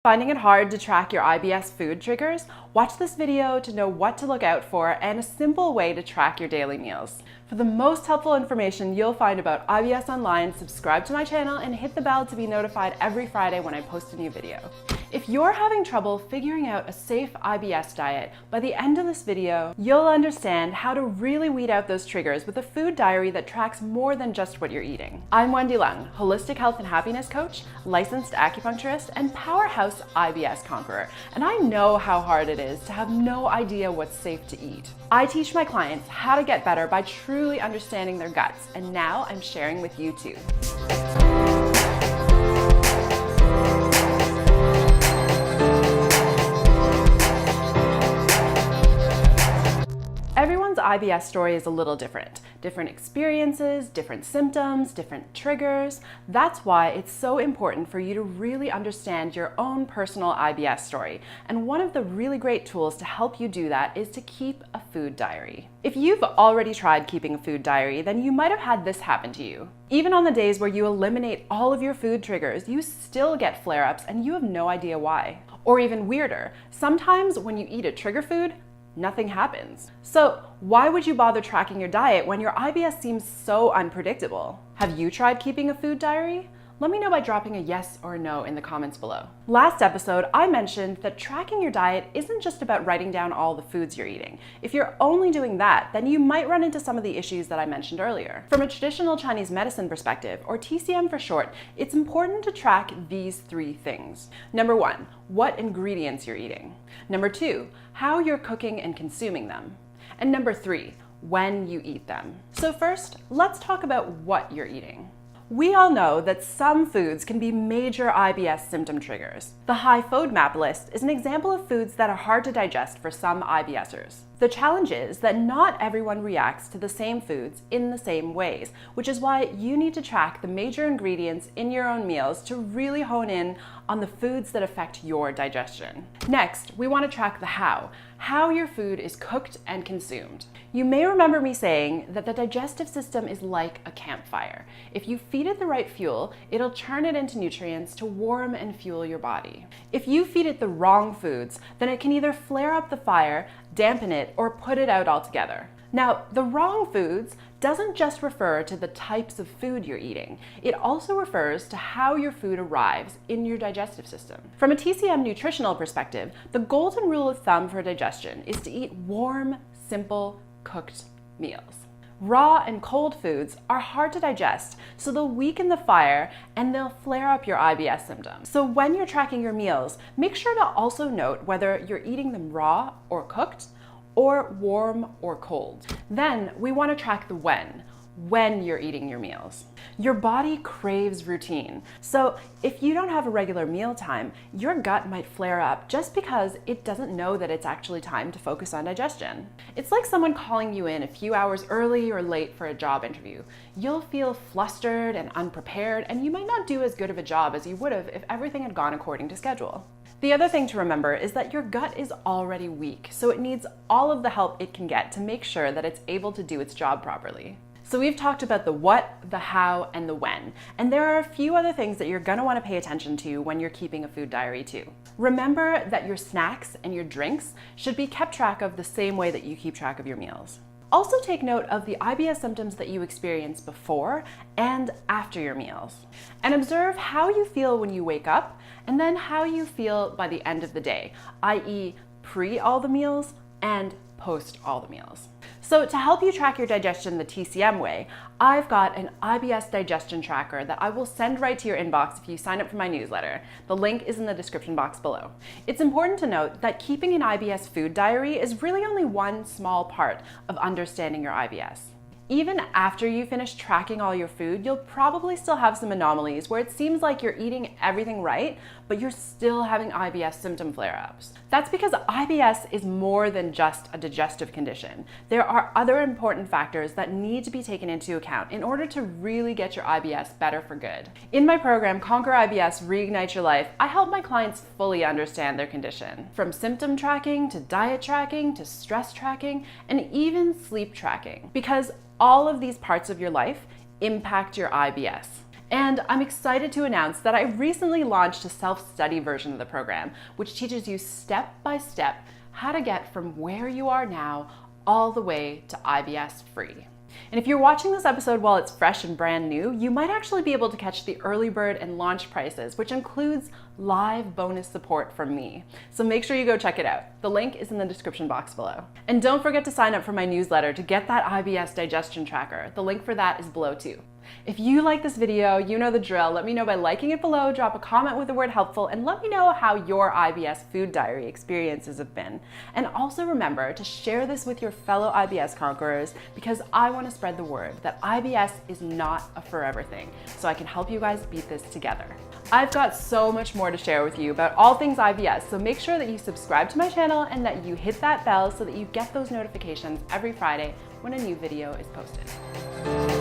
Finding it hard to track your IBS food triggers? Watch this video to know what to look out for and a simple way to track your daily meals. For the most helpful information you'll find about IBS online, subscribe to my channel and hit the bell to be notified every Friday when I post a new video. If you're having trouble figuring out a safe IBS diet, by the end of this video, you'll understand how to really weed out those triggers with a food diary that tracks more than just what you're eating. I'm Wendy Leung, holistic health and happiness coach, licensed acupuncturist, and powerhouse IBS conqueror, and I know how hard it is to have no idea what's safe to eat. I teach my clients how to get better by truly understanding their guts, and now I'm sharing with you too. Everyone's IBS story is a little different. Different experiences, different symptoms, different triggers. That's why it's so important for you to really understand your own personal IBS story. And one of the really great tools to help you do that is to keep a food diary. If you've already tried keeping a food diary, then you might have had this happen to you. Even on the days where you eliminate all of your food triggers, you still get flare-ups and you have no idea why. Or even weirder, sometimes when you eat a trigger food, nothing happens. So why would you bother tracking your diet when your IBS seems so unpredictable? Have you tried keeping a food diary? Let me know by dropping a yes or a no in the comments below. Last episode, I mentioned that tracking your diet isn't just about writing down all the foods you're eating. If you're only doing that, then you might run into some of the issues that I mentioned earlier. From a traditional Chinese medicine perspective, or TCM for short, it's important to track these three things. Number one, what ingredients you're eating. Number two, how you're cooking and consuming them. And number three, when you eat them. So first, let's talk about what you're eating. We all know that some foods can be major IBS symptom triggers. The high FODMAP list is an example of foods that are hard to digest for some IBSers. The challenge is that not everyone reacts to the same foods in the same ways, which is why you need to track the major ingredients in your own meals to really hone in on the foods that affect your digestion. Next, we want to track the how your food is cooked and consumed. You may remember me saying that the digestive system is like a campfire. If you feed it the right fuel, it'll turn it into nutrients to warm and fuel your body. If you feed it the wrong foods, then it can either flare up the fire, dampen it, or put it out altogether. Now, the wrong foods doesn't just refer to the types of food you're eating. It also refers to how your food arrives in your digestive system. From a TCM nutritional perspective, the golden rule of thumb for digestion is to eat warm, simple, cooked meals. Raw and cold foods are hard to digest, so they'll weaken the fire and they'll flare up your IBS symptoms. So when you're tracking your meals, make sure to also note whether you're eating them raw or cooked, or warm or cold. Then we want to track the when you're eating your meals. Your body craves routine. So if you don't have a regular meal time, your gut might flare up just because it doesn't know that it's actually time to focus on digestion. It's like someone calling you in a few hours early or late for a job interview. You'll feel flustered and unprepared, and you might not do as good of a job as you would have if everything had gone according to schedule. The other thing to remember is that your gut is already weak, so it needs all of the help it can get to make sure that it's able to do its job properly. So we've talked about the what, the how, and the when, and there are a few other things that you're gonna wanna pay attention to when you're keeping a food diary too. Remember that your snacks and your drinks should be kept track of the same way that you keep track of your meals. Also take note of the IBS symptoms that you experience before and after your meals. And observe how you feel when you wake up and then how you feel by the end of the day, i.e. pre all the meals and post all the meals. So to help you track your digestion the TCM way, I've got an IBS digestion tracker that I will send right to your inbox if you sign up for my newsletter. The link is in the description box below. It's important to note that keeping an IBS food diary is really only one small part of understanding your IBS. Even after you finish tracking all your food, you'll probably still have some anomalies where it seems like you're eating everything right, but you're still having IBS symptom flare-ups. That's because IBS is more than just a digestive condition. There are other important factors that need to be taken into account in order to really get your IBS better for good. In my program, Conquer IBS, Reignite Your Life, I help my clients fully understand their condition. From symptom tracking, to diet tracking, to stress tracking, and even sleep tracking. Because all of these parts of your life impact your IBS. And I'm excited to announce that I recently launched a self-study version of the program, which teaches you step by step how to get from where you are now all the way to IBS free. And if you're watching this episode while it's fresh and brand new, you might actually be able to catch the early bird and launch prices, which includes live bonus support from me. So make sure you go check it out. The link is in the description box below. And don't forget to sign up for my newsletter to get that IBS digestion tracker. The link for that is below too. If you like this video, you know the drill. Let me know by liking it below, drop a comment with the word helpful, and let me know how your IBS food diary experiences have been. And also remember to share this with your fellow IBS conquerors, because I want to spread the word that IBS is not a forever thing, so I can help you guys beat this together. I've got so much more to share with you about all things IBS, so make sure that you subscribe to my channel and that you hit that bell so that you get those notifications every Friday when a new video is posted.